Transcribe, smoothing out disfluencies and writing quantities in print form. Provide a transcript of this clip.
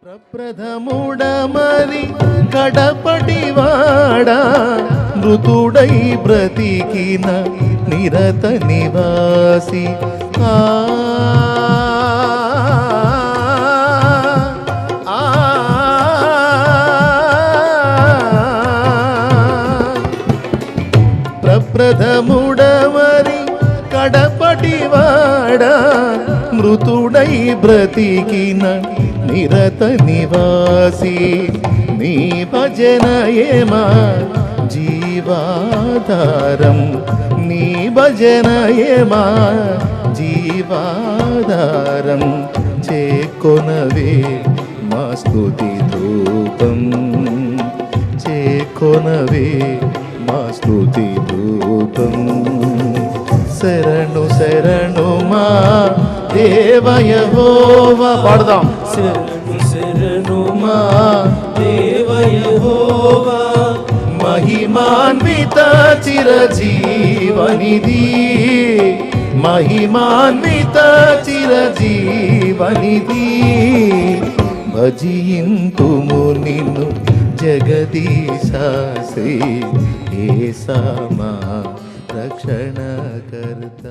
ప్రప్రథముడమరి కడపటివాడా మృతుడై బ్రతికిన నిరత నివాసి ప్రప్రథముడమరి కడపటివాడా మృతుడై బ్రతికిన నిరత నివాసి నీ భజనయేమా జీవాధారం నీ భజనయేమా జీవాధారం చేకొనవే మా స్తుతి ధూపం చేకొనవే మా స్తుతి ధూపం శరణు శరణు మా దేవ యెహోవా పాడదాం శరణు శరణు మా దేవ యెహోవా మహిమాన్విత చిరజీవనిధి మహిమాన్విత చిరజీవనిధి భజింతుము నిన్ను జగదీశ శ్రీ యేసా మా రక్షణకర్త.